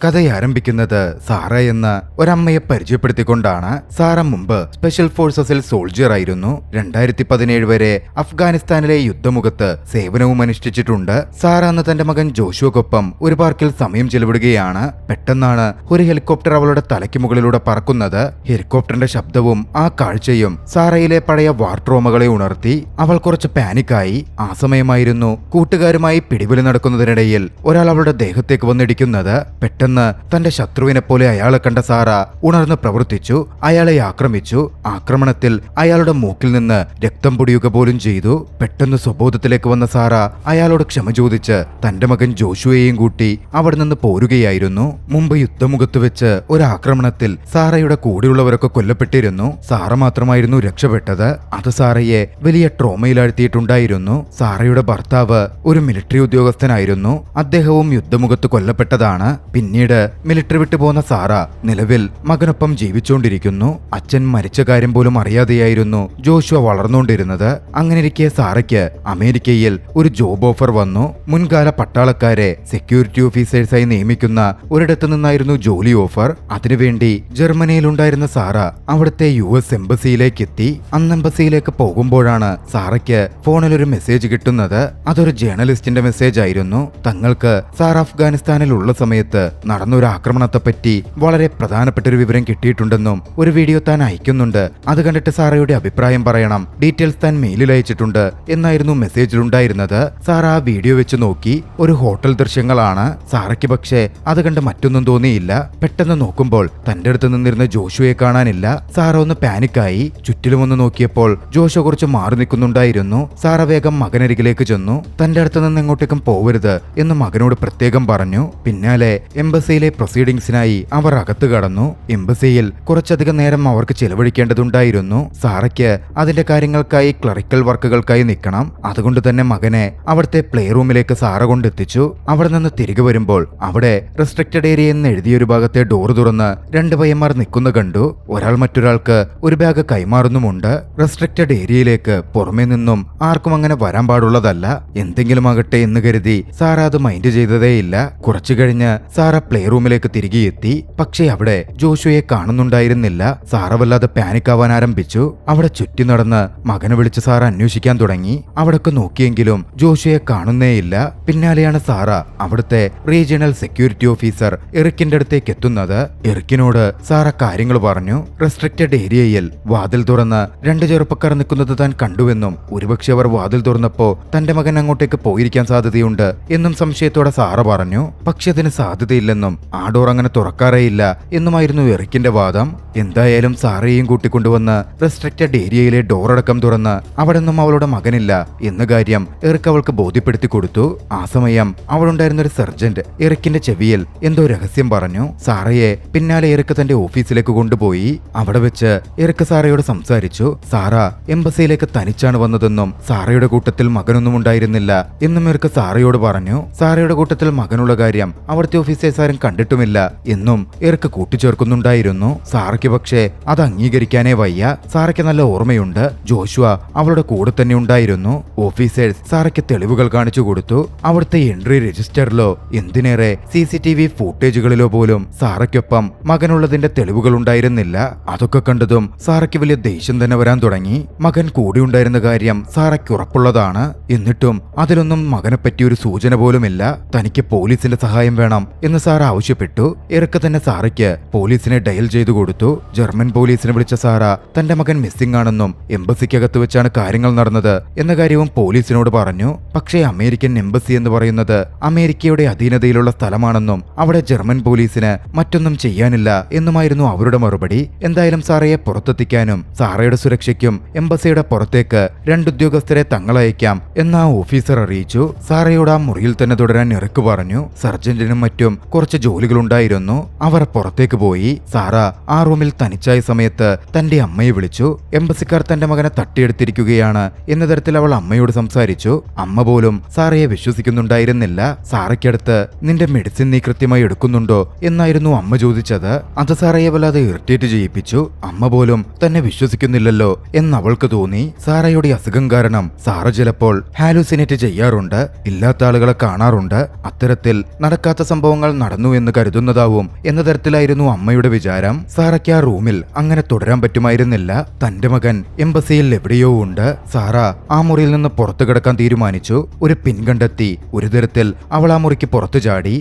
കഥയാരംഭിക്കുന്നത് Sara എന്ന ഒരമ്മയെ പരിചയപ്പെടുത്തിക്കൊണ്ടാണ്. Sara മുമ്പ് special ഫോഴ്സസിൽ soldier ആയിരുന്നു. 2017 വരെ അഫ്ഗാനിസ്ഥാനിലെ യുദ്ധമുഖത്ത് സേവനവും അനുഷ്ഠിച്ചിട്ടുണ്ട്. സാറ അന്ന് തന്റെ മകൻ ജോഷുവക്കൊപ്പം ഒരു പാർക്കിൽ സമയം ചെലവിടുകയാണ്. പെട്ടെന്നാണ് ഒരു ഹെലികോപ്റ്റർ അവളുടെ തലയ്ക്ക് മുകളിലൂടെ പറക്കുന്നത്. ഹെലികോപ്റ്ററിന്റെ ശബ്ദവും ആ കാഴ്ചയും സാറയിലെ പഴയ വാർ ട്രോമകളെ ഉണർത്തി. അവൾ കുറച്ച് പാനിക്കായി. ആ സമയമായിരുന്നു കൂട്ടുകാരുമായി പിടിവലി നടക്കുന്നതിനിടയിൽ ഒരാൾ അവളുടെ ദേഹത്തേക്ക് വന്നിടിക്കുന്നത്. പെട്ടെന്ന് തന്റെ ശത്രുവിനെ പോലെ അയാളെ കണ്ട സാറ ഉണർന്ന് പ്രവർത്തിച്ചു. അയാളെ ആക്രമിച്ചു. ആക്രമണത്തിൽ അയാളുടെ മൂക്കിൽ നിന്ന് രക്തം പൊടിയുക പോലും ചെയ്തു. പെട്ടെന്ന് സ്വബോധത്തിലേക്ക് വന്ന സാറ അയാളോട് ക്ഷമ ചോദിച്ച് തന്റെ മകൻ ജോഷുവയെയും കൂട്ടി അവിടെ നിന്ന് പോരുകയായിരുന്നു. മുമ്പ് യുദ്ധമുഖത്ത് വെച്ച് ഒരു ആക്രമണത്തിൽ സാറയുടെ കൂടെയുള്ളവരൊക്കെ കൊല്ലപ്പെട്ടിരുന്നു. സാറ മാത്രമായിരുന്നു രക്ഷപ്പെട്ടത്. അത് സാറയെ വലിയ ട്രോമയിലാഴ്ത്തിയിട്ടുണ്ടായിരുന്നു. സാറയുടെ ഭർത്താവ് ഒരു മിലിറ്ററി ഉദ്യോഗസ്ഥനായിരുന്നു. അദ്ദേഹവും യുദ്ധമുഖത്ത് കൊല്ലപ്പെട്ടതാണ്. പിന്നീട് മിലിറ്ററി വിട്ടു പോന്ന സാറ നിലവിൽ മകനൊപ്പം ജീവിച്ചുകൊണ്ടിരിക്കുന്നു. അച്ഛൻ മരിച്ച കാര്യം പോലും അറിയാതെയായിരുന്നു ജോഷുവ വളർന്നുകൊണ്ടിരുന്നത്. അങ്ങനെയിരിക്കെ സാറയ്ക്ക് അമേരിക്കയിൽ ഒരു ജോബ് ഓഫർ വന്നു. മുൻകാല പട്ടാളക്കാരെ സെക്യൂരിറ്റി ഓഫീസേഴ്സായി നിയമിക്കുന്ന ഒരിടത്തു നിന്നായിരുന്നു ജോലി ഓഫർ. അതിനുവേണ്ടി ജർമ്മനിയിലുണ്ടായിരുന്ന സാറ അവിടുത്തെ US എംബസിയിലേക്ക് എത്തി. അന്ന് എംബസിയിലേക്ക് പോകുമ്പോഴാണ് സാറയ്ക്ക് ഫോണിൽ ഒരു മെസ്സേജ് കിട്ടുന്നത്. അതൊരു ജേർണലിസ്റ്റിന്റെ മെസ്സേജ് ആയിരുന്നു. തങ്ങൾക്ക് സാറ അഫ്ഗാനിസ്ഥാനിൽ ഉള്ള സമയത്ത് നടന്നൊരു ആക്രമണത്തെപ്പറ്റി വളരെ പ്രധാനപ്പെട്ട ഒരു വിവരം കിട്ടിയിട്ടുണ്ടെന്നും ഒരു വീഡിയോ താൻ അയക്കുന്നുണ്ട്, അത് കണ്ടിട്ട് സാറയുടെ അഭിപ്രായം പറയണം, ഡീറ്റെയിൽസ് താൻ മെയിലിൽ അയച്ചിട്ടുണ്ട് എന്നായിരുന്നു മെസ്സേജിലുണ്ടായിരുന്നത്. സാറ ആ വീഡിയോ വെച്ച് നോക്കി. ഒരു ഹോട്ടൽ ദൃശ്യങ്ങളാണ്. സാറയ്ക്ക് പക്ഷേ അത് കണ്ട് മറ്റൊന്നും തോന്നിയില്ല. പെട്ടെന്ന് നോക്കുമ്പോൾ തന്റെ അടുത്ത് നിന്നിരുന്ന ജോഷുവയെ കാണാനില്ല. സാറ ഒന്ന് പാനിക്കായി. ചുറ്റിലും ഒന്ന് നോക്കിയപ്പോൾ ജോഷു കുറച്ച് മാറി നിൽക്കുന്നുണ്ടായിരുന്നു. സാറ വേഗം മകനരികിലേക്ക് ചെന്നു. തന്റെ അടുത്ത് നിന്ന് എങ്ങോട്ടേക്കും പോവരുത് എന്ന് മകനോട് പ്രത്യേകം പറഞ്ഞു. പിന്നാലെ എംബസിയിലെ പ്രൊസീഡിംഗ്സിനായി അവർ അകത്ത് കടന്നു. എംബസിയിൽ കുറച്ചധികം നേരം അവർക്ക് ചെലവഴിക്കേണ്ടതുണ്ടായിരുന്നു. സാറയ്ക്ക് അതിന്റെ കാര്യങ്ങൾക്കായി ക്ലറിക്കൽ വർക്കുകൾക്കായി നിൽക്കണം. അതുകൊണ്ട് തന്നെ മകനെ അവിടുത്തെ പ്ലേ റൂമിലേക്ക് സാറ കൊണ്ടെത്തിച്ചു. അവിടെ നിന്ന് തിരികെ വരുമ്പോൾ അവിടെ റെസ്ട്രിക്റ്റഡ് ഏരിയ എന്ന് എഴുതിയൊരു ഭാഗത്തെ ഡോർ തുറന്ന് 2 പയ്യന്മാർ നിൽക്കുന്ന കണ്ടു. ഒരാൾ മറ്റൊരാൾക്ക് ഒരു ബാഗ് കൈമാറുന്നുമുണ്ട്. റെസ്ട്രിക്റ്റഡ് ഏരിയയിലേക്ക് പുറമേ നിന്നും ആർക്കും അങ്ങനെ വരാൻ പാടുള്ളതല്ല. എന്തെങ്കിലും ആകട്ടെ എന്ന് കരുതി സാറ അത് മൈൻഡ് ചെയ്തതേയില്ല. കുറച്ചു കഴിഞ്ഞ് സാറ പ്ലേ റൂമിലേക്ക് തിരികെ എത്തി. പക്ഷേ അവിടെ ജോഷുവയെ കാണുന്നുണ്ടായിരുന്നില്ല. സാറ വല്ലാതെ പാനിക്കാവാൻ ആരംഭിച്ചു. അവിടെ ചുറ്റി നടന്ന് മകനെ വിളിച്ച് സാറ അന്വേഷിക്കാൻ തുടങ്ങി. അവിടൊക്കെ നോക്കിയെങ്കിലും ജോഷുവയെ കാണുന്നേയില്ല. പിന്നാലെയാണ് സാറ അവിടുത്തെ റീജിയണൽ സെക്യൂരിറ്റി ഓഫീസർ എറിക്കിന്റെ അടുത്തേക്ക് എത്തുന്നത്. എറിക്കിനോട് സാറ കാര്യങ്ങൾ പറഞ്ഞു. റെസ്ട്രിക്റ്റഡ് ഏരിയയിൽ വാതിൽ തുറന്ന് 2 ചെറുപ്പക്കാർ നിൽക്കുന്നത് താൻ കണ്ടുവെന്നും ഒരുപക്ഷെ അവർ വാതിൽ തുറന്നപ്പോ തന്റെ മകൻ അങ്ങോട്ടേക്ക് പോയിരിക്കാൻ സാധ്യതയുണ്ട് എന്നും സംശയത്തോടെ സാറ പറഞ്ഞു. പക്ഷെ അതിന് സാധ്യതയില്ലെന്നും ആ ഡോർ അങ്ങനെ തുറക്കാറേയില്ല എന്നുമായിരുന്നു എറിക്കിന്റെ വാദം. എന്തായാലും സാറയെയും കൂട്ടിക്കൊണ്ടുവന്ന് റെസ്ട്രിക്റ്റഡ് ഏരിയയിലെ ഡോറടക്കം തുറന്ന് അവിടെ നിന്നും അവളുടെ മകനില്ല എന്ന കാര്യം എറിക്ക് അവൾക്ക് ബോധ്യപ്പെടുത്തി കൊടുത്തു. ആ സമയം അവളുണ്ടായിരുന്ന ഒരു സർജന്റ് എറിക്കിന്റെ ചെവിയിൽ എന്തോ രഹസ്യം പറഞ്ഞു. സാറയെ പിന്നാലെ എറിക്ക് തന്റെ ഓഫീസിലേക്ക് കൊണ്ടുപോയി. അവിടെ വെച്ച് എറിക്ക് സാറയോട് സംസാരിച്ചു. സാറ എംബസിയിലേക്ക് തനിച്ചാണ് വന്നതെന്നും സാറയുടെ കൂട്ടത്തിൽ മകനൊന്നും ഉണ്ടായിരുന്നില്ല എന്നും എറിക്ക് സാറയോട് പറഞ്ഞു. സാറയുടെ കൂട്ടത്തിൽ മകനുള്ള കാര്യം അവിടുത്തെ ഓഫീസേഴ്സ് ആരും കണ്ടിട്ടുമില്ല എന്നും എറിക്ക് കൂട്ടിച്ചേർക്കുന്നുണ്ടായിരുന്നു. സാറയ്ക്ക് പക്ഷേ അത് അംഗീകരിക്കാനേ വയ്യ. സാറയ്ക്ക് നല്ല ഓർമ്മയുണ്ട്. ജോഷുവ അവളുടെ കൂടെ തന്നെ ഉണ്ടായിരുന്നു. ഓഫീസേഴ്സ് സാറയ്ക്ക് തെളിവുകൾ കാണിച്ചു കൊടുത്തു. അവിടുത്തെ എൻട്രി രജിസ്റ്ററിലോ എന്തിനേറെ CCTV ഫൂട്ടേജുകളിലോ പോലും സാറയ്ക്കൊപ്പം മകനുള്ളതിന്റെ തെളിവുകൾ ഉണ്ടായിരുന്നില്ല. അതൊക്കെ കണ്ടതും സാറയ്ക്ക് വലിയ ദേഷ്യം തന്നെ വരാൻ തുടങ്ങി. മകൻ കൂടെ ഉണ്ടായിരുന്ന കാര്യം സാറയ്ക്ക് ഉറപ്പുള്ളതാണ്. എന്നിട്ടും അതിലൊന്നും മകനെ പറ്റി ഒരു സൂചന പോലുമില്ല. തനിക്ക് പോലീസിന്റെ സഹായം വേണം എന്ന് സാറ ആവശ്യപ്പെട്ടു. ഇറക്ക് തന്നെ സാറയ്ക്ക് പോലീസിനെ ഡയൽ ചെയ്തു കൊടുത്തു. ജർമ്മൻ പോലീസിനെ വിളിച്ച സാറ തന്റെ മകൻ മിസ്സിംഗ് ആണെന്നും എംബസിക്കകത്ത് വെച്ചാണ് കാര്യങ്ങൾ നടന്നത് എന്ന കാര്യവും പോലീസിനോട് പറഞ്ഞു. പക്ഷേ അമേരിക്കൻ എംബസി എന്ന് പറയുന്നത് അമേരിക്കയുടെ അധീനതയിലുള്ള സ്ഥലമാണെന്നും അവിടെ ജർമ്മൻ പോലീസിന് മറ്റൊന്നും ചെയ്യാനില്ല എന്നുമായിരുന്നു അവരുടെ മറുപടി. എന്തായാലും സാറയെ പുറത്തെത്തിക്കാനും സാറയുടെ സുരക്ഷയ്ക്കും എംബസിയുടെ പുറത്തേക്ക് 2 ഉദ്യോഗസ്ഥരെ തങ്ങളയക്കാം എന്ന് ആ ഓഫീസർ അറിയിച്ചു. സാറയോട് ആ മുറിയിൽ തന്നെ തുടരാൻ ഇറക്ക് പറഞ്ഞു. സർജന്റിനും മറ്റും കുറച്ച് ജോലികളുണ്ടായിരുന്നു. അവർ പുറത്തേക്ക് പോയി. സാറ ആ റൂമിൽ തനിച്ചായ സമയത്ത് തന്റെ അമ്മയെ വിളിച്ചു. എംബസിക്കാർ തന്റെ മകനെ തട്ടിയെടുത്തിരിക്കുകയാണ് എന്ന തരത്തിൽ അവൾ അമ്മയോട് സംസാരിച്ചു. അമ്മ പോലും സാറയെ വിശ്വസിക്കുന്നുണ്ടായിരുന്നില്ല. സാറയ്ക്കടുത്ത് നിന്റെ മെഡിസിൻ നീ കൃത്യമായി എടുക്കുന്നുണ്ടോ എന്നായിരുന്നു അമ്മ ചോദിച്ചത്. അത് സാറയെ വല്ലാതെ ഇറിറ്റേറ്റ് ചെയ്യിപ്പിച്ചു. അമ്മ പോലും തന്നെ വിശ്വസിക്കുന്നില്ലല്ലോ എന്നവൾക്ക് തോന്നി. സാറയുടെ അസുഖം കാരണം സാറ ചിലപ്പോൾ ഹാലൂസിനേറ്റ് ചെയ്യാറുണ്ട്. ഇല്ലാത്ത ആളുകളെ കാണാറുണ്ട്. അത്തരത്തിൽ നടക്കാത്ത സംഭവങ്ങൾ നടന്നു എന്ന് കരുതുന്നതാവും എന്ന തരത്തിലായിരുന്നു അമ്മയുടെ വിചാരം. സാറയ്ക്ക് ആ റൂമിൽ അങ്ങനെ തുടരാൻ പറ്റുമായിരുന്നില്ല. തന്റെ മകൻ എംബസിയിൽ എവിടെയോ ഉണ്ട്. സാറ ആ മുറിയിൽ നിന്ന് പുറത്തു കിടക്കാൻ തീരുമാനിച്ചു. ഒരു പിൻ കണ്ടെത്തി ഒരു തരത്തിൽ അവൾ ആ മുറിക്ക് പുറത്തു ചാടി.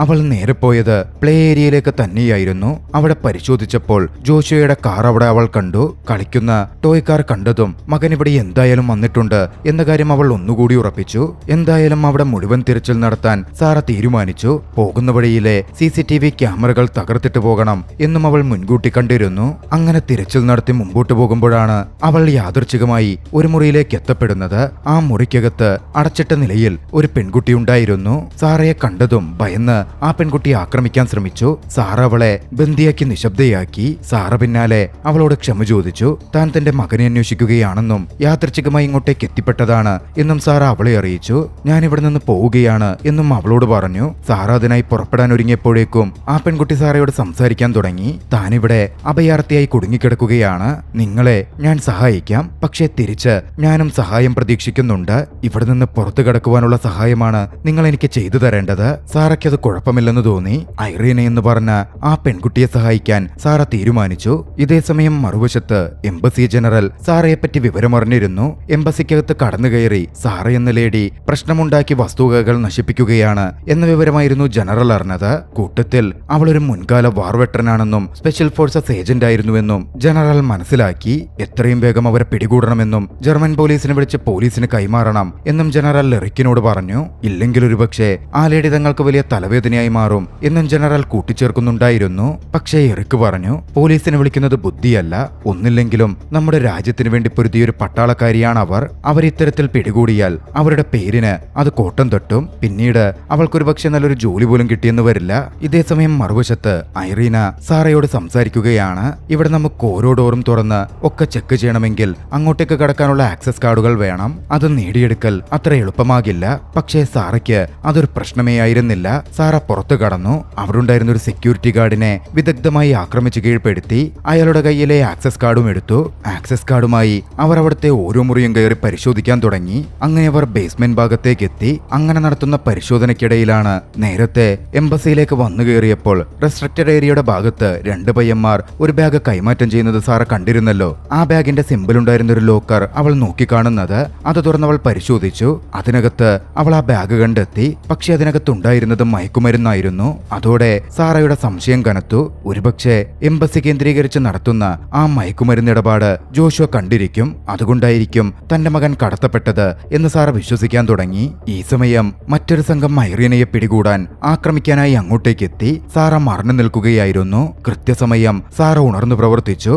അവൾ നേരെ പോയത് പ്ലേ ഏരിയയിലേക്ക് തന്നെയായിരുന്നു. അവിടെ പരിശോധിച്ചപ്പോൾ ജോഷുവയുടെ കാർ അവിടെ അവൾ കണ്ടു. കളിക്കുന്ന ടോയ് കാർ കണ്ടതും മകൻ ഇവിടെ എന്തായാലും വന്നിട്ടുണ്ട് എന്ന കാര്യം അവൾ ഒന്നുകൂടി ഉറപ്പിച്ചു. എന്തായാലും അവിടെ മുഴുവൻ തിരച്ചിൽ നടത്താൻ സാറ തീരുമാനിച്ചു. പോകുന്ന വഴിയിലെ CCTV ക്യാമറകൾ തകർത്തിട്ട് പോകണം എന്നും അവൾ മുൻകൂട്ടി കണ്ടിരുന്നു. അങ്ങനെ തിരച്ചിൽ നടത്തി മുമ്പോട്ട് പോകുമ്പോഴാണ് അവൾ യാദൃച്ഛികമായി ഒരു മുറിയിലേക്ക് എത്തപ്പെടുന്നത്. ആ മുറിക്കകത്ത് അടച്ചിട്ട നിലയിൽ ഒരു പെൺകുട്ടി ഉണ്ടായിരുന്നു. സാറയെ കണ്ടതും ഭയന്ന് ആ പെൺകുട്ടിയെ ആക്രമിക്കാൻ ശ്രമിച്ചു. സാറ അവളെ ബന്ദിയാക്കി നിശബ്ദയാക്കി. സാറ പിന്നാലെ അവളോട് ക്ഷമ ചോദിച്ചു. താൻ തന്റെ മകനെ അന്വേഷിക്കുകയാണെന്നും യാദൃച്ഛികമായി ഇങ്ങോട്ടേക്ക് എത്തിപ്പെട്ടതാണ് എന്നും സാറ അവളെ അറിയിച്ചു. ഞാൻ ഇവിടെ നിന്ന് പോവുകയാണ് എന്നും അവളോട് പറഞ്ഞു. സാറ അതിനായി പുറപ്പെടാൻ ഒരുങ്ങിയപ്പോഴേക്കും ആ പെൺകുട്ടി സാറയോട് സംസാരിക്കാൻ തുടങ്ങി. താനിവിടെ അഭയാർത്ഥിയായി കുടുങ്ങിക്കിടക്കുകയാണ്. നിങ്ങളെ ഞാൻ സഹായിക്കാം, പക്ഷേ തിരിച്ച് ഞാനും സഹായം പ്രതീക്ഷിക്കുന്നുണ്ട്. ഇവിടെ നിന്ന് പുറത്തു കടക്കുവാനുള്ള സഹായമാണ് നിങ്ങൾ എനിക്ക് ചെയ്തു തരേണ്ടത്. സാറയ്ക്കത് കുഴപ്പമില്ലെന്ന് തോന്നി. ഐറീന എന്ന് പറഞ്ഞ ആ പെൺകുട്ടിയെ സഹായിക്കാൻ സാറ തീരുമാനിച്ചു. ഇതേസമയം മറുവശത്ത് എംബസി ജനറൽ സാറയെപ്പറ്റി വിവരമറിഞ്ഞിരുന്നു. എംബസിക്കകത്ത് കടന്നുകയറി സാറ എന്ന ലേഡി പ്രശ്നമുണ്ടാക്കി വസ്തുവകകൾ നശിപ്പിക്കുകയാണ് എന്ന വിവരമായിരുന്നു ജനറൽ അറിഞ്ഞത്. കൂട്ടത്തിൽ അവളൊരു മുൻകാല വാർ വെട്ടറനാണെന്നും സ്പെഷ്യൽ ഫോഴ്സസ് ഏജന്റ് ആയിരുന്നുവെന്നും ജനറൽ മനസ്സിലാക്കി. എത്രയും വേഗം അവരെ പിടികൂടണമെന്നും ജർമ്മൻ പോലീസിനെ വിളിച്ച് പോലീസിന് കൈമാറണം എന്നും ജനറൽ ലെറിക്കിനോട് പറഞ്ഞു. ഇല്ലെങ്കിൽ ഒരുപക്ഷെ ആ ലേഡി തങ്ങൾക്ക് വലിയ തലവേദനയായി മാറും എന്നും ജനറൽ കൂട്ടിച്ചേർക്കുന്നുണ്ടായിരുന്നു. പക്ഷേ എറിക്ക് പറഞ്ഞു, പോലീസിനെ വിളിക്കുന്നത് ബുദ്ധിയല്ല. ഒന്നില്ലെങ്കിലും നമ്മുടെ രാജ്യത്തിന് വേണ്ടി പൊരുതിയൊരു പട്ടാളക്കാരിയാണ് അവർ. അവരിത്തരത്തിൽ പിടികൂടിയാൽ അവരുടെ പേരിന് അത് കോട്ടം തട്ടും. പിന്നീട് അവൾക്കൊരു പക്ഷെ നല്ലൊരു ജോലി പോലും കിട്ടിയെന്ന് വരില്ല. ഇതേസമയം മറുവശത്ത് ഐറീന സാറയോട് സംസാരിക്കുകയാണ്. ഇവിടെ നമുക്ക് ഓരോ ഡോറും തുറന്ന് ഒക്കെ ചെക്ക് ചെയ്യണമെങ്കിൽ അങ്ങോട്ടേക്ക് കടക്കാനുള്ള ആക്സസ് കാർഡുകൾ വേണം. അത് നേടിയെടുക്കൽ അത്ര എളുപ്പമാകില്ല. പക്ഷേ സാറയ്ക്ക് അതൊരു പ്രശ്നമേ ആയിരുന്നില്ല. സാറ പുറത്തു കടന്നു. അവിടെ ഉണ്ടായിരുന്ന ഒരു സെക്യൂരിറ്റി ഗാർഡിനെ വിദഗ്ധമായി ആക്രമിച്ച് കീഴ്പ്പെടുത്തി. അയാളുടെ കയ്യിലെ ആക്സസ് കാർഡും എടുത്തു. ആക്സസ് കാർഡുമായി അവർ അവിടുത്തെ ഓരോ മുറിയും കയറി പരിശോധിക്കാൻ തുടങ്ങി. അങ്ങനെ അവർ ബേസ്മെന്റ് ഭാഗത്തേക്ക് എത്തി. അങ്ങനെ നടത്തുന്ന പരിശോധനയ്ക്കിടയിലാണ് നേരത്തെ എംബസിയിലേക്ക് വന്നു കയറിയപ്പോൾ റെസ്ട്രിക്റ്റഡ് ഏരിയയുടെ ഭാഗത്ത് 2 പയ്യന്മാർ ഒരു ബാഗ് കൈമാറ്റം ചെയ്യുന്നത് സാറ കണ്ടിരുന്നല്ലോ. ആ ബാഗിന്റെ സിമ്പിൾ ഉണ്ടായിരുന്ന ഒരു ലോക്കർ അവൾ നോക്കിക്കാണുന്നത്. അത് തുറന്നവൾ പരിശോധിച്ചു. അതിനകത്ത് അവൾ ആ ബാഗ് കണ്ടെത്തി. പക്ഷെ അതിനകത്തുണ്ടായിരുന്നത് മയക്കുമരുന്നായിരുന്നു. അതോടെ സാറയുടെ സംശയം കനത്തു. ഒരുപക്ഷെ എംബസി കേന്ദ്രീകരിച്ച് നടത്തുന്ന ആ മയക്കുമരുന്ന് ഇടപാട് ജോഷുവ കണ്ടിരിക്കും. അതുകൊണ്ടായിരിക്കും തന്റെ മകൻ കടത്തപ്പെട്ടത് എന്ന് സാറ വിശ്വസിക്കാൻ തുടങ്ങി. ഈ സമയം മറ്റൊരു സംഘം ഐറീനയെ പിടികൂടാൻ ആക്രമിക്കാനായി അങ്ങോട്ടേക്ക് എത്തി. സാറ മറന്നു നിൽക്കുകയായിരുന്നു. കൃത്യസമയം സാറ ഉണർന്നു പ്രവർത്തിച്ചു.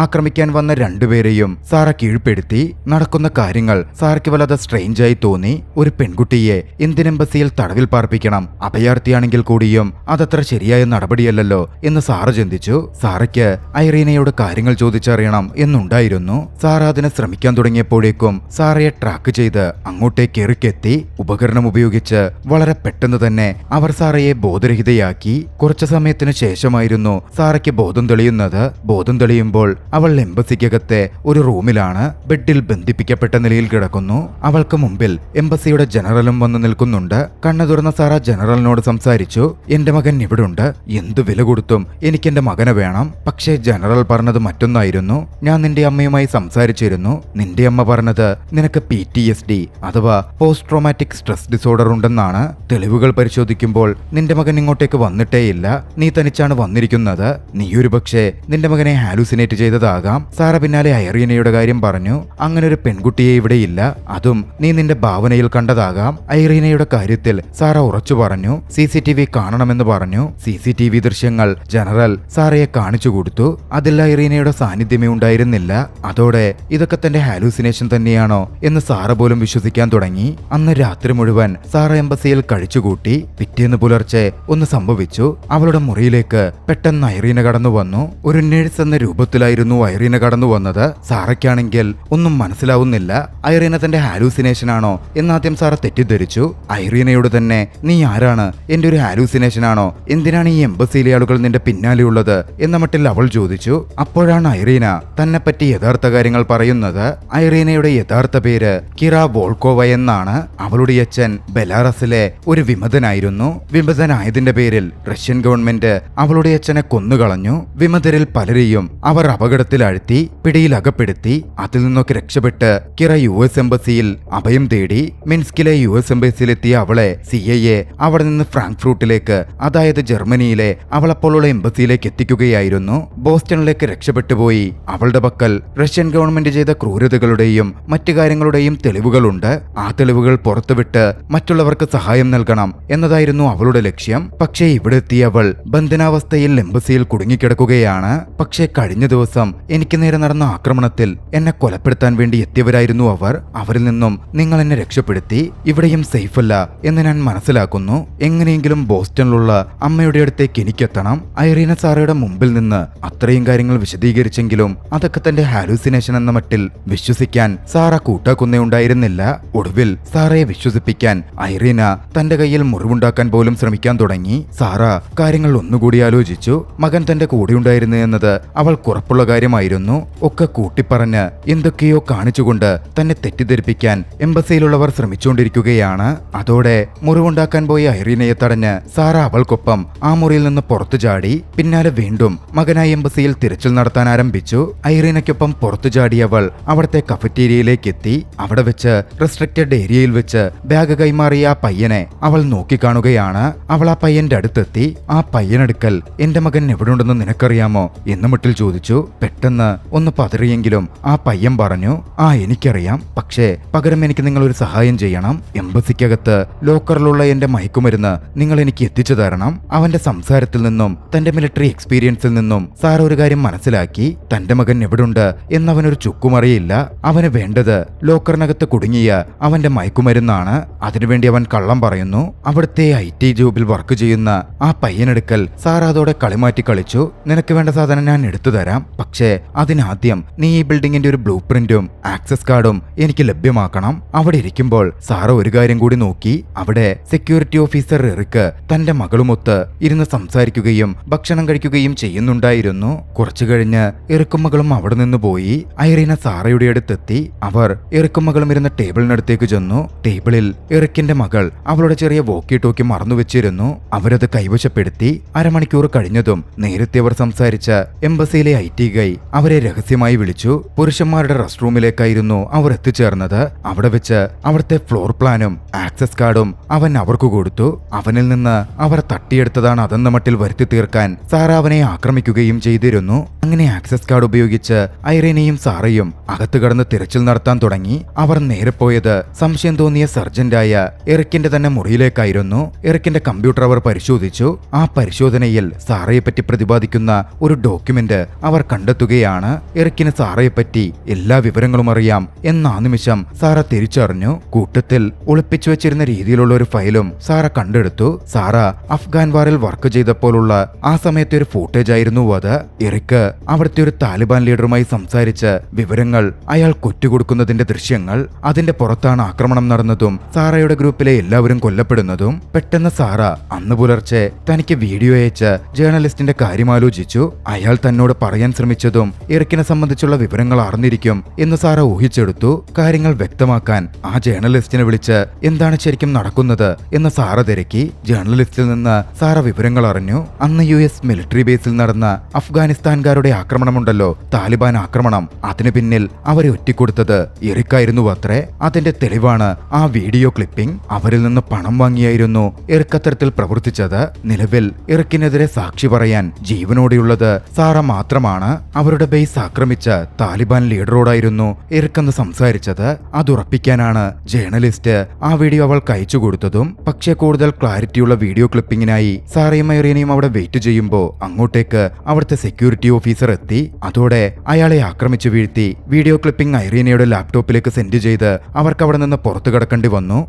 ആക്രമിക്കാൻ വന്ന 2 പേരെയും സാറ കീഴ്പ്പെടുത്തി. നടക്കുന്ന കാര്യങ്ങൾ സാറയ്ക്ക് വല്ലാതെ സ്ട്രെയിഞ്ചായി തോന്നി. ഒരു പെൺകുട്ടിയെ എന്തിനെംബസിയിൽ തടവിൽ പാർപ്പിക്കണം? അഭയാർത്ഥിയാണെങ്കിൽ കൂടിയും അതത്ര ശരിയായ നടപടിയല്ലല്ലോ എന്ന് സാറ ചിന്തിച്ചു. സാറയ്ക്ക് ഐറീനയോട് കാര്യങ്ങൾ ചോദിച്ചറിയണം എന്നുണ്ടായിരുന്നു. സാറ അതിനെ ശ്രമിക്കാൻ തുടങ്ങിയപ്പോഴേക്കും സാറയെ ട്രാക്ക് ചെയ്ത് അങ്ങോട്ടേക്ക് എറിക്കെത്തി. ഉപകരണം ഉപയോഗിച്ച് വളരെ പെട്ടെന്ന് തന്നെ അവർ സാറയെ ബോധരഹിതയാക്കി. കുറച്ചു സമയത്തിന് ശേഷമായിരുന്നു സാറയ്ക്ക് ബോധം തെളിയുന്നത്. ബോധം തെളിയുമ്പോൾ അവൾ എംബസിക്കകത്തെ ഒരു റൂമിലാണ്. ബെഡിൽ ബന്ധിപ്പിക്കപ്പെട്ട നിലയിൽ കിടക്കുന്നു. അവൾക്ക് മുമ്പിൽ എംബസിയുടെ ജനറലും വന്നു നിൽക്കുന്നുണ്ട്. കണ്ണു തുറന്ന സാറ ജനറലിനോട് സംസാരിച്ചു. എന്റെ മകൻ ഇവിടുണ്ട്. എന്തു വില കൊടുത്തും എനിക്ക് എന്റെ മകനെ വേണം. പക്ഷേ ജനറൽ പറഞ്ഞത് മറ്റൊന്നായിരുന്നു. ഞാൻ നിന്റെ അമ്മയുമായി സംസാരിച്ചിരുന്നു. നിന്റെ അമ്മ പറഞ്ഞത് നിനക്ക് PTSD അഥവാ പോസ്റ്റ് ട്രോമാറ്റിക് സ്ട്രെസ് ഡിസോർഡർ ഉണ്ടെന്നാണ്. തെളിവുകൾ പരിശോധിക്കുമ്പോൾ നിന്റെ മകൻ ഇങ്ങോട്ടേക്ക് വന്നിട്ടേയില്ല. നീ തനിച്ചാണ് വന്നിരിക്കുന്നത്. നീയൊരു പക്ഷേ നിന്റെ മകനെ ഹാലൂസിനേറ്റ് ചെയ്തതാകാം. സാറ പിന്നാലെ ഐറീനയുടെ കാര്യം പറഞ്ഞു. അങ്ങനെ ഒരു പെൺകുട്ടിയെ ഇവിടെയില്ല. അതും നീ നിന്റെ ഭാവനയിൽ കണ്ടതാകാം. ഐറീനയുടെ കാര്യത്തിൽ സാറ ഉറച്ചു പറഞ്ഞു. CCTV കാണണമെന്ന് പറഞ്ഞു. CCTV ദൃശ്യങ്ങൾ ജനറൽ സാറയെ കാണിച്ചു കൊടുത്തു. അതിൽ ഐറീനയുടെ സാന്നിധ്യമേ ഉണ്ടായിരുന്നില്ല. അതോടെ ഇതൊക്കെ തന്റെ ഹാലൂസിനേഷൻ തന്നെയാണോ എന്ന് സാറ പോലും വിശ്വസിക്കാൻ തുടങ്ങി. അന്ന് രാത്രി മുഴുവൻ സാറ എംബസിയിൽ കഴിച്ചുകൂട്ടി. പിറ്റേന്ന് പുലർച്ചെ ഒന്ന് സംഭവിച്ചു. അവളുടെ മുറിയിലേക്ക് പെട്ടെന്ന് ഐറീന കടന്നു വന്നു. ഒരു നഴ്സ് എന്ന രൂപത്തിലായിരുന്നു ആയിരുന്നു ഐറീന കടന്നു വന്നത്. സാറയ്ക്കാണെങ്കിൽ ഒന്നും മനസ്സിലാവുന്നില്ല. ഐറീന തന്റെ ഹാലൂസിനേഷൻ ആണോ എന്നാദ്യം സാറ തെറ്റിദ്ധരിച്ചു. ഐറീനയോട് തന്നെ നീ ആരാണ്, എന്റെ ഒരു ഹാലൂസിനേഷൻ ആണോ, എന്തിനാണ് ഈ എംബസിയിലെ ആളുകൾ നിന്റെ പിന്നാലെയുള്ളത് എന്ന മട്ടിൽ അവൾ ചോദിച്ചു. അപ്പോഴാണ് ഐറീന തന്നെ പറ്റി യഥാർത്ഥ കാര്യങ്ങൾ പറയുന്നത്. ഐറീനയുടെ യഥാർത്ഥ പേര് കിറ വോൾക്കോവ എന്നാണ്. അവളുടെ അച്ഛൻ ബെലാറസിലെ ഒരു വിമതനായിരുന്നു. വിമതനായതിന്റെ പേരിൽ റഷ്യൻ ഗവൺമെന്റ് അവളുടെ അച്ഛനെ കൊന്നുകളഞ്ഞു. വിമതരിൽ പലരെയും അവർ അപകടത്തിലാഴ്ത്തി പിടിയിലകപ്പെടുത്തി. അതിൽ നിന്നൊക്കെ രക്ഷപ്പെട്ട് കിറ US എംബസിയിൽ അഭയം തേടി. മിൻസ്കിലെ US എംബസിയിലെത്തിയ അവളെ CIA അവിടെ നിന്ന് ഫ്രാങ്ക്ഫ്രൂട്ടിലേക്ക്, അതായത് ജർമ്മനിയിലെ അവളപ്പോഴുള്ള എംബസിയിലേക്ക് എത്തിക്കുകയായിരുന്നു. ബോസ്റ്റണിലേക്ക് രക്ഷപ്പെട്ടു പോയി. അവളുടെ പക്കൽ റഷ്യൻ ഗവൺമെന്റ് ചെയ്ത ക്രൂരതകളുടെയും മറ്റു കാര്യങ്ങളുടെയും തെളിവുകളുണ്ട്. ആ തെളിവുകൾ പുറത്തുവിട്ട് മറ്റുള്ളവർക്ക് സഹായം നൽകണം എന്നതായിരുന്നു അവളുടെ ലക്ഷ്യം. പക്ഷേ ഇവിടെ എത്തിയ അവൾ ബന്ധനാവസ്ഥയിൽ എംബസിയിൽ കുടുങ്ങിക്കിടക്കുകയാണ്. പക്ഷേ കഴിഞ്ഞ ദിവസം എനിക്ക് നേരെ നടന്ന ആക്രമണത്തിൽ എന്നെ കൊലപ്പെടുത്താൻ വേണ്ടി എത്തിയവരായിരുന്നു അവർ. അവരിൽ നിന്നും നിങ്ങൾ എന്നെ രക്ഷപ്പെടുത്തി. ഇവിടെയും സേഫ് അല്ല എന്ന് ഞാൻ മനസ്സിലാക്കുന്നു. എങ്ങനെയെങ്കിലും ബോസ്റ്റണിലുള്ള അമ്മയുടെ അടുത്തേക്ക് എനിക്കെത്തണം. ഐറീന സാറയുടെ മുമ്പിൽ നിന്ന് അത്രയും കാര്യങ്ങൾ വിശദീകരിച്ചെങ്കിലും അതൊക്കെ തന്റെ ഹാലൂസിനേഷൻ എന്ന മട്ടിൽ വിശ്വസിക്കാൻ സാറ കൂട്ടാക്കുന്നേയുണ്ടായിരുന്നില്ല. ഒടുവിൽ സാറയെ വിശ്വസിപ്പിക്കാൻ ഐറീന തന്റെ കയ്യിൽ മുറിവുണ്ടാക്കാൻ പോലും ശ്രമിക്കാൻ തുടങ്ങി. സാറ കാര്യങ്ങൾ ഒന്നുകൂടി ആലോചിച്ചു. മകൻ തന്റെ കൂടെയുണ്ടായിരുന്നു എന്നത് അവൾക്ക് ഉറപ്പുള്ള കാര്യമായിരുന്നു. ഒക്കെ കൂട്ടിപ്പറഞ്ഞ് എന്തൊക്കെയോ കാണിച്ചുകൊണ്ട് തന്നെ തെറ്റിദ്ധരിപ്പിക്കാൻ എംബസിയിലുള്ളവർ ശ്രമിച്ചുകൊണ്ടിരിക്കുകയാണ്. അതോടെ മുറിവുണ്ടാക്കാൻ പോയ ഐറീനയെ തടഞ്ഞ് സാറ അവൾക്കൊപ്പം ആ മുറിയിൽ നിന്ന് പുറത്തു ചാടി. പിന്നാലെ വീണ്ടും മകനായി എംബസിയിൽ തിരച്ചിൽ നടത്താൻ ആരംഭിച്ചു. ഐറീനയ്ക്കൊപ്പം പുറത്തു ചാടിയവൾ അവിടുത്തെ കഫറ്റീരിയയിലേക്ക് എത്തി. അവിടെ വെച്ച് റെസ്ട്രിക്റ്റഡ് ഏരിയയിൽ വെച്ച് ബാഗ് കൈമാറിയ ആ പയ്യനെ അവൾ നോക്കിക്കാണുകയാണ്. അവൾ ആ പയ്യന്റെ അടുത്തെത്തി. ആ പയ്യനടുക്കൽ എന്റെ മകൻ എവിടെയുണ്ടെന്ന് നിനക്കറിയാമോ എന്ന് മട്ടിൽ ചോദിച്ചു. പെട്ടെന്ന് ഒന്ന് പതറിയെങ്കിലും ആ പയ്യൻ പറഞ്ഞു, ആ എനിക്കറിയാം, പക്ഷേ പകരം എനിക്ക് നിങ്ങൾ ഒരു സഹായം ചെയ്യണം. എംബസിക്കകത്ത് ലോക്കറിലുള്ള എന്റെ മയക്കുമരുന്ന് നിങ്ങൾ എനിക്ക് എത്തിച്ചു തരണം. അവന്റെ സംസാരത്തിൽ നിന്നും തന്റെ മിലിറ്ററി എക്സ്പീരിയൻസിൽ നിന്നും സാർ ഒരു കാര്യം മനസ്സിലാക്കി. തന്റെ മകൻ എവിടുണ്ട് എന്നവനൊരു ചുക്കുമറിയില്ല. അവന് വേണ്ടത് ലോക്കറിനകത്ത് കുടുങ്ങിയ അവന്റെ മയക്കുമരുന്നാണ്. അതിനുവേണ്ടി അവൻ കള്ളം പറയുന്നു. അവിടുത്തെ IT ജോബിൽ വർക്ക് ചെയ്യുന്ന ആ പയ്യനെടുക്കൽ സാർ അതോടെ കളിമാറ്റി കളിച്ചു. നിനക്ക് വേണ്ട സാധനം ഞാൻ എടുത്തു തരാം, പക്ഷേ അതിനാദ്യം നീ ഈ ബിൽഡിങ്ങിന്റെ ഒരു ബ്ലൂ പ്രിന്റും ആക്സസ് കാർഡും എനിക്ക് ലഭ്യമാക്കണം. അവിടെ ഇരിക്കുമ്പോൾ സാറ ഒരു കാര്യം കൂടി നോക്കി. അവിടെ സെക്യൂരിറ്റി ഓഫീസർ എറിക്ക് തന്റെ മകളുമൊത്ത് ഇരുന്ന് സംസാരിക്കുകയും ഭക്ഷണം കഴിക്കുകയും ചെയ്യുന്നുണ്ടായിരുന്നു. കുറച്ചു കഴിഞ്ഞ് എറിക്കും മകളും അവിടെ നിന്ന് പോയി. ഐറീന സാറയുടെ അടുത്തെത്തി. അവർ എറിക്കും മകളും ഇരുന്ന ടേബിളിനടുത്തേക്ക് ചെന്നു. ടേബിളിൽ എറിക്കിന്റെ മകൾ അവളുടെ ചെറിയ വോക്കി ടോക്കി മറന്നുവെച്ചിരുന്നു. അവരത് കൈവശപ്പെടുത്തി. അരമണിക്കൂർ കഴിഞ്ഞതും നേരത്തെ അവർ സംസാരിച്ച എംബസിയിലെ IT ഗൈ അവരെ രഹസ്യമായി വിളിച്ചു. പുരുഷന്മാരുടെ റെസ്റ്റ് റൂമിലേക്കായിരുന്നു അവർ എത്തിച്ചേർന്നത്. അവിടെ വെച്ച് അവിടുത്തെ ഫ്ലോർ പ്ലാനും ആക്സസ് കാർഡും അവൻ അവർക്ക് കൊടുത്തു. അവനിൽ നിന്ന് അവർ തട്ടിയെടുത്തതാണ് അതെന്ന മട്ടിൽ വരുത്തി തീർക്കാൻ സാറ അവനെ ആക്രമിക്കുകയും ചെയ്തിരുന്നു. അങ്ങനെ ആക്സസ് കാർഡ് ഉപയോഗിച്ച് ഐറീനയും സാറയും അകത്ത് കടന്ന് തിരച്ചിൽ നടത്താൻ തുടങ്ങി. അവർ നേരെ പോയത് സംശയം തോന്നിയ സർജന്റായ എറിക്കിന്റെ തന്നെ മുറിയിലേക്കായിരുന്നു. എറിക്കിന്റെ കമ്പ്യൂട്ടർ അവർ പരിശോധിച്ചു. ആ പരിശോധനയിൽ സാറയെപ്പറ്റി പ്രതിപാദിക്കുന്ന ഒരു ഡോക്യുമെന്റ് അവർ കണ്ടെത്തുകയാണ്. എറിക്കിന് സാറയെപ്പറ്റി എല്ലാ വിവരങ്ങളും അറിയാം എന്ന ആ നിമിഷം സാറ തിരിച്ചറിഞ്ഞു. കൂട്ടത്തിൽ ഒളിപ്പിച്ചു വെച്ചിരുന്ന രീതിയിലുള്ള ഒരു ഫയലും സാറ കണ്ടെടുത്തു. സാറ അഫ്ഗാൻ വാറിൽ വർക്ക് ചെയ്തപ്പോഴുള്ള ആ സമയത്തെ ഒരു ഫൂട്ടേജ് ആയിരുന്നു അത്. എറിക്ക് അവിടുത്തെ ഒരു താലിബാൻ ലീഡറുമായി സംസാരിച്ച് വിവരങ്ങൾ അയാൾ കൊറ്റുകൊടുക്കുന്നതിന്റെ ദൃശ്യങ്ങൾ. അതിന്റെ പുറത്താണ് ആക്രമണം നടന്നതും സാറയുടെ ഗ്രൂപ്പിലെ എല്ലാവരും കൊല്ലപ്പെടുന്നതും. പെട്ടെന്ന് സാറ അന്ന് പുലർച്ചെ തനിക്ക് വീഡിയോ അയച്ച ജേർണലിസ്റ്റിന്റെ കാര്യം ആലോചിച്ചു. അയാൾ തന്നോട് പറയാൻ ശ്രമിച്ചതും എറിക്കിനെ സംബന്ധിച്ചുള്ള വിവരങ്ങൾ അറിഞ്ഞിരിക്കും എന്ന് സാറ ഊഹിച്ചെടുത്തു. കാര്യങ്ങൾ വ്യക്തമാക്കാൻ ആ ജേർണലിസ്റ്റിനെ വിളിച്ച് എന്താണ് ശരിക്കും നടക്കുന്നത് എന്ന് സാറ തിരക്കി. ജേർണലിസ്റ്റിൽ നിന്ന് സാറ വിവരങ്ങൾ അറിഞ്ഞു. അന്ന് US മിലിറ്ററി ബേസിൽ നടന്ന അഫ്ഗാനിസ്ഥാൻകാരുടെ ആക്രമണമുണ്ടല്ലോ, താലിബാൻ ആക്രമണം, അതിനു പിന്നിൽ അവരെ ഒറ്റിക്കൊടുത്തത് എറിക്കായിരുന്നു അത്രേ. അതിന്റെ തെളിവാണ് ആ വീഡിയോ ക്ലിപ്പിംഗ്. അവരിൽ നിന്ന് പണം വാങ്ങിയായിരുന്നു എറിക്ക് അത്തരത്തിൽ പ്രവർത്തിച്ചത്. നിലവിൽ എറിക്കിനെതിരെ സാക്ഷി പറയാൻ ജീവനോടെയുള്ളത് സാറ മാത്രമാണ്. അവരുടെ ബേസ് ആക്രമിച്ച താലിബാൻ ലീഡറോടായിരുന്നു എറിക്കെന്ന് സംസാരിച്ചത്. അതുറപ്പിക്കാനാണ് ജേർണലിസ്റ്റ് ആ വീഡിയോ അവൾക്ക് അയച്ചു കൊടുത്തതും. പക്ഷേ കൂടുതൽ ക്ലാരിറ്റിയുള്ള വീഡിയോ ക്ലിപ്പിംഗിനായി സാറയും ഐറീനയും അവിടെ വെയിറ്റ് ചെയ്യുമ്പോൾ അങ്ങോട്ടേക്ക് അവിടുത്തെ സെക്യൂരിറ്റി ഓഫീസർ എത്തി. അതോടെ അയാളെ ആക്രമിച്ചു വീഴ്ത്തി വീഡിയോ ക്ലിപ്പിംഗ് ഐറീനയുടെ ലാപ്ടോപ്പിലേക്ക് സെൻഡ് ചെയ്ത് അവർക്ക് അവിടെ നിന്ന് പുറത്തു കടക്കേണ്ടി വന്നു.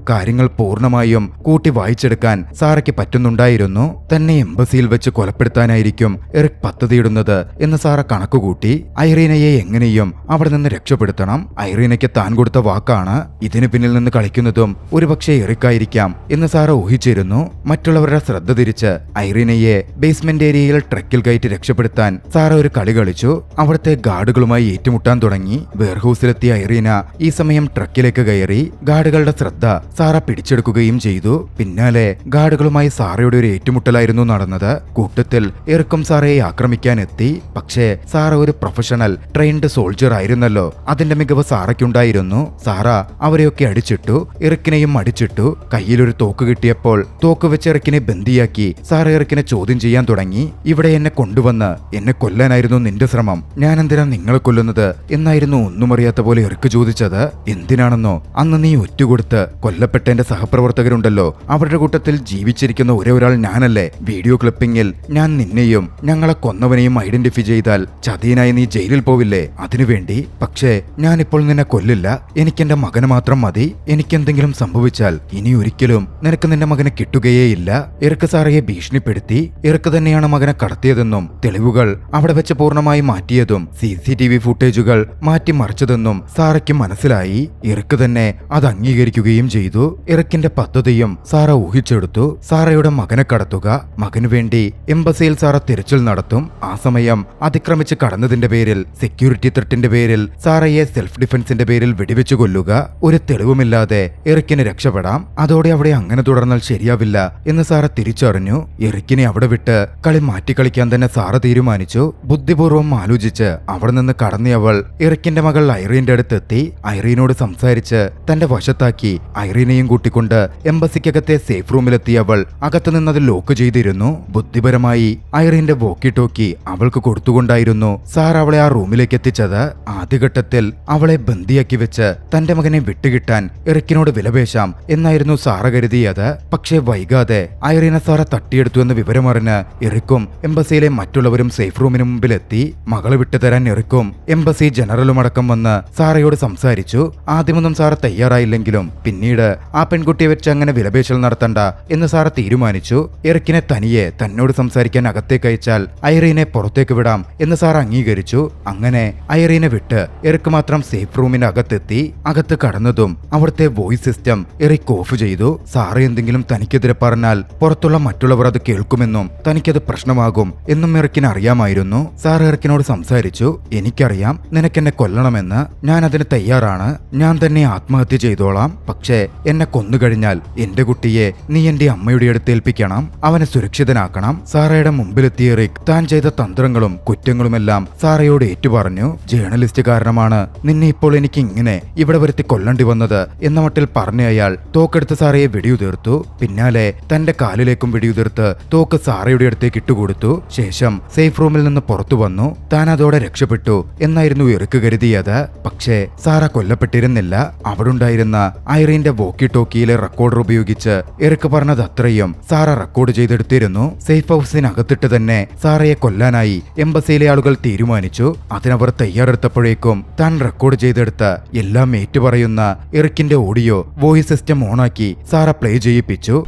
കാര്യങ്ങൾ പൂർണ്ണമായും കൂട്ടി വായിച്ചെടുക്കാൻ സാറയ്ക്ക് പറ്റുന്നുണ്ടായിരുന്നു. തന്നെ എംബസിയിൽ വെച്ച് കൊലപ്പെടുത്താനായിരിക്കും എറിക് പദ്ധതിയിടുന്നത് എന്ന് സാറ കണക്കുകൂട്ടി. ഐറീനയെ എങ്ങനെയും അവിടെ നിന്ന് രക്ഷപ്പെടുത്തണം. ഐറീനയ്ക്ക് താൻ കൊടുത്ത വാക്കാണ്. ഇതിന് പിന്നിൽ നിന്ന് കളിക്കുന്നതും ഒരുപക്ഷെ എറിക്കായിരിക്കാം എന്ന് സാറ ഊഹിച്ചിരുന്നു. മറ്റുള്ളവരുടെ ശ്രദ്ധ തിരിച്ച് ഐറീനയെ ബേസ്മെന്റ് ഏരിയയിൽ ട്രക്കിൽ കയറ്റി രക്ഷപ്പെടുത്താൻ സാറ ഒരു കളി കളിച്ചു. അവിടുത്തെ ഗാർഡുകളുമായി ഏറ്റുമുട്ടാൻ തുടങ്ങി. വെയർഹൌസിലെത്തിയ ഐറീന ഈ സമയം ട്രക്കിലേക്ക് കയറി. ഗാർഡുകളുടെ ശ്രദ്ധ സാറ പിടിച്ചെടുക്കുകയും ചെയ്തു. പിന്നാലെ ഗാർഡുകളുമായി സാറയുടെ ഒരു ഏറ്റുമുട്ടലായിരുന്നു നടന്നത്. കൂട്ടത്തിൽ എറിക്കും സാറയെ ആക്രമിക്കാൻ എത്തി. പക്ഷേ സാറ ഒരു പ്രൊഫഷണൽ ട്രെയിൻഡ് സോൾജർ ആയിരുന്നല്ലോ. അതിന്റെ മികവ് സാറയ്ക്കുണ്ടായിരുന്നു. സാറ അവരെയൊക്കെ അടിച്ചിട്ടു. എറിക്കിനെയും അടിച്ചിട്ടു. കയ്യിലൊരു തോക്ക് കിട്ടിയപ്പോൾ തോക്ക് വെച്ച് എറിക്കിനെ ബന്ദിയാക്കി സാറ എറിക്കിനെ ചോദ്യം ചെയ്യാൻ തുടങ്ങി. ഇവിടെ എന്നെ കൊണ്ടുവന്ന് എന്നെ കൊല്ലാനായിരുന്നു നിന്റെ ശ്രമം. ഞാൻ എന്തിനാ നിങ്ങളെ കൊല്ലുന്നത് എന്നായിരുന്നു ഒന്നും അറിയാത്ത പോലെ എറിക്ക് ചോദിച്ചത്. എന്തിനാണെന്നോ, അന്ന് നീ ഒറ്റുകൊടുത്ത് കൊല്ലപ്പെട്ട എന്റെ സഹപ്രവർത്തകരുണ്ടല്ലോ, അവരുടെ കൂട്ടത്തിൽ ജീവിച്ചിരിക്കുന്ന ഒരേ ഒരാൾ ഞാനല്ലേ. വീഡിയോ ക്ലിപ്പിംഗിൽ ഞാൻ നിന്നെയും ഞങ്ങളെ കൊന്നവനെയും ഐഡന്റിഫൈ ചെയ്താൽ ചതിയനായി നീ ജയിലിൽ പോവില്ലേ? അതിനുവേണ്ടി. പക്ഷേ ഞാനിപ്പോൾ നിന്നെ കൊല്ലില്ല. എനിക്കെന്റെ മകന് മാത്രം മതി. എനിക്കെന്തെങ്കിലും സംഭവിച്ചാൽ ഇനി ഒരിക്കലും നിനക്ക് നിന്റെ മകനെ കിട്ടുകയേയില്ല. എറിക്ക് സാറയെ ഭീഷണിപ്പെടുത്തി. എറിക്ക് തന്നെയാണ് മകനെ കടത്തിയതെന്നും തെളിവുകൾ അവിടെ വെച്ച് പൂർണ്ണമായി മാറ്റിയതും CCTV ഫുട്ടേജുകൾ മാറ്റിമറിച്ചതെന്നും സാറയ്ക്ക് മനസ്സിലായി. എറിക്ക് തന്നെ അത് അംഗീകരിക്കുകയും ചെയ്തു. എറിക്കിന്റെ പദ്ധതിയും സാറ ഊഹിച്ചെടുത്തു. സാറയുടെ മകനെ കടത്തുക. മകനു വേണ്ടി എംബസിയിൽ സാറ തിരച്ചിൽ നടത്തും. ആ സമയം അതിക്രമിച്ച് കടന്നതിന്റെ പേരിൽ, സെക്യൂരിറ്റി ത്രെട്ടിന്റെ പേരിൽ സാറയെ സെൽഫ് ഡിഫൻസിന്റെ പേരിൽ വെടിവെച്ചു കൊല്ലുക. ഒരു തെളിവുമില്ലാതെ എറിക്കിന് രക്ഷപ്പെടാം. അതോടെ അവിടെ അങ്ങനെ തുടർന്നാൽ ശരിയാവില്ല എന്ന് സാറ തിരിച്ചറിഞ്ഞു. എറിക്കിനെ അവിടെ വിട്ട് കളി മാറ്റിക്കളിക്കാൻ തന്നെ സാറ തീരുമാനിച്ചു. ബുദ്ധിപൂർവ്വം ആലോചിച്ച് അവിടെ നിന്ന് കടന്നിയവൾ എറിക്കിന്റെ മകൾ ഐറീന്റെ അടുത്തെത്തി. ഐറീനോട് സംസാരിച്ച് തന്റെ വശത്താക്കി ഐറീനെയും കൂട്ടിക്കൊണ്ട് എംബസിക്കകത്തെ സേഫ് റൂമിലെത്തിയ അവൾ അകത്തു നിന്നത് ലോക്ക് ചെയ്തിരുന്നു. ബുദ്ധിപരമായി ഐറീന്റെ വോക്കി ടോക്കി അവൾക്ക് കൊടുത്തുകൊണ്ടായിരുന്നു സാർ അവളെ ആ റൂമിലേക്ക് എത്തിച്ചത്. ആദ്യഘട്ടത്തിൽ അവളെ ബന്ദിയാക്കി വെച്ച് തന്റെ മകനെ വിട്ടുകിട്ടാൻ എറിക്കിനോട് വിലപേശാം എന്നായിരുന്നു സാറ കരുതിയത്. പക്ഷേ വൈകാതെ ഐറീന സാറ തട്ടിയെടുത്തു എന്ന വിവരമറിഞ്ഞ് എറിക്കും എംബസിയിലെ മറ്റുള്ളവരും സേഫ് റൂമിന് മുമ്പിലെത്തി. മകളെ വിട്ടുതരാൻ എറിക്കും എംബസി ജനറലുമടക്കം വന്ന് സാറയോട് സംസാരിച്ചു. ആദ്യമൊന്നും സാറ തയ്യാറായില്ലെങ്കിലും പിന്നീട് ആ പെൺകുട്ടിയെ വെച്ച് അങ്ങനെ വിലപേശൽ നടത്തണ്ട എന്ന് സാറ തീരുമാനിച്ചു. എറിക്കിനെ തനിയെ തന്നോട് സംസാരിക്കാൻ അകത്തേക്ക് അയച്ചാൽ ഐറീനെ പുറത്തേക്ക് വിടാം എന്ന് സാർ അംഗീകരിച്ചു. അങ്ങനെ ഐറീനെ വിട്ട് എറിക്ക് മാത്രം സേഫ് റൂമിന്റെ അകത്തെത്തി. അകത്ത് കടന്നതും അവിടുത്തെ വോയിസ് സിസ്റ്റം എറിക്ക് ഓഫ് ചെയ്തു. സാറ് എന്തെങ്കിലും തനിക്കെതിരെ പറഞ്ഞാൽ പുറത്തുള്ള മറ്റുള്ളവർ അത് കേൾക്കുമെന്നും തനിക്കത് പ്രശ്നമാകും എന്നും എറിക്കിന് അറിയാമായിരുന്നു. സാർ എറിക്കിനോട് സംസാരിച്ചു. എനിക്കറിയാം നിനക്കെന്നെ കൊല്ലണമെന്ന്. ഞാൻ അതിന് തയ്യാറാണ്. ഞാൻ തന്നെ ആത്മഹത്യ ചെയ്തോളാം. പക്ഷേ എന്നെ കൊന്നുകഴിഞ്ഞാൽ എന്റെ കുട്ടിയെ നീ എന്റെ അമ്മയുടെ അടുത്ത് ഏൽപ്പിക്കണം. അവനെ സുരക്ഷിതനാക്കണം. സാറയുടെ മുമ്പിലെത്തിയ എറിക് താൻ ചെയ്ത തന്ത്രങ്ങളും കുറ്റങ്ങളുമെല്ലാം സാറയോട് ഏറ്റുപറഞ്ഞു. ജേർണലിസ്റ്റ് കാരണമാണ് നിന്നെ ഇപ്പോൾ എനിക്ക് ഇങ്ങനെ ഇവിടെ വരുത്തി കൊല്ലണ്ടി വന്നത് എന്ന മട്ടിൽ പറഞ്ഞ അയാൾ തോക്കെടുത്ത് സാറയെ വെടിയുതിർത്തു. പിന്നാലെ തന്റെ കാലിലേക്കും വെടിയുതിർത്ത് തോക്ക് സാറയുടെ അടുത്തേക്ക് ഇട്ടുകൊടുത്തു. ശേഷം സേഫ് റൂമിൽ നിന്ന് പുറത്തു വന്നു. താൻ അതോടെ രക്ഷപ്പെട്ടു എന്നായിരുന്നു എറിക്ക് കരുതിയത്. പക്ഷേ സാറ കൊല്ലപ്പെട്ടിരുന്നില്ല. അവിടുണ്ടായിരുന്ന ഐറീന്റെ വോക്കി ടോക്കിയിലെ റെക്കോർഡർ ഉപയോഗിച്ച് എറിക്ക് പറഞ്ഞത് അത്രയും സാറ റെക്കോർഡ് ചെയ്തെടുത്തിരുന്നു. സേഫ് ഹൗസിനകത്തിട്ട് തന്നെ സാറയെ കൊല്ലാനായി എംബസിയിലെ ആളുകൾ തീരുമാനിച്ചു. അതിനവർ തയ്യാറെടുത്തപ്പോഴേക്കും താൻ റെക്കോർഡ് ചെയ്തെടുത്ത എല്ലാം ഏറ്റുപറയുന്ന എറിക്കിന്റെ ഓഡിയോ വോയിസ് സിസ്റ്റം ഓണാക്കി സാറ പ്ലേ ചെയ്യിപ്പിച്ചു.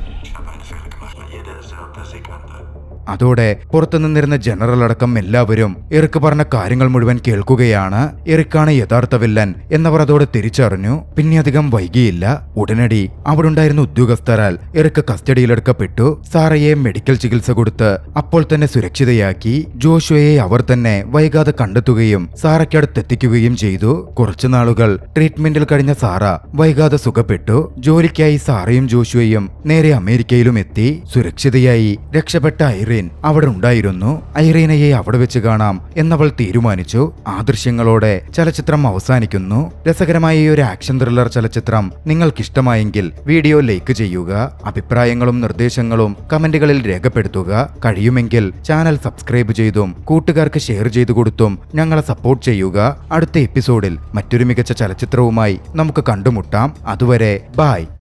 അതോടെ പുറത്തുനിന്നിരുന്ന ജനറൽ അടക്കം എല്ലാവരും എറിക്ക് പറഞ്ഞ കാര്യങ്ങൾ മുഴുവൻ കേൾക്കുകയാണ്. എറിക്കാണ് യഥാർത്ഥ വില്ലൻ എന്നവർ അതോടെ തിരിച്ചറിഞ്ഞു. പിന്നെ അധികം വൈകിയില്ല. ഉടനടി അവിടുണ്ടായിരുന്ന ഉദ്യോഗസ്ഥരാൽ എറിക്ക് കസ്റ്റഡിയിലെടുക്കപ്പെട്ടു. സാറയെ മെഡിക്കൽ ചികിത്സ കൊടുത്ത് അപ്പോൾ തന്നെ സുരക്ഷിതയാക്കി. ജോഷുവയെ അവർ തന്നെ വൈകാതെ കണ്ടെത്തുകയും സാറയ്ക്കടുത്തെത്തിക്കുകയും ചെയ്തു. കുറച്ചുനാളുകൾ ട്രീറ്റ്മെന്റിൽ കഴിഞ്ഞ സാറ വൈകാതെ സുഖപ്പെട്ടു. ജോലിക്കായി സാറയും ജോഷുവയും നേരെ അമേരിക്കയിലും എത്തി. സുരക്ഷിതയായി രക്ഷപ്പെട്ട ഐറീൻ അവിടെ ഉണ്ടായിരുന്നു. ഐറീനയെ അവിടെ വെച്ച് കാണാം എന്നവൾ തീരുമാനിച്ചു. ആ ദൃശ്യങ്ങളോടെ ചലച്ചിത്രം അവസാനിക്കുന്നു. രസകരമായ ഈ ഒരു ആക്ഷൻ ത്രില്ലർ ചലച്ചിത്രം നിങ്ങൾക്കിഷ്ടമായെങ്കിൽ വീഡിയോ ലൈക്ക് ചെയ്യുക. അഭിപ്രായങ്ങളും നിർദ്ദേശങ്ങളും കമന്റുകളിൽ രേഖപ്പെടുത്തുക. കഴിയുമെങ്കിൽ ചാനൽ സബ്സ്ക്രൈബ് ചെയ്തും കൂട്ടുകാർക്ക് ഷെയർ ചെയ്തു കൊടുത്തും ഞങ്ങളെ സപ്പോർട്ട് ചെയ്യുക. അടുത്ത എപ്പിസോഡിൽ മറ്റൊരു മികച്ച ചലച്ചിത്രവുമായി നമുക്ക് കണ്ടുമുട്ടാം. അതുവരെ ബൈ.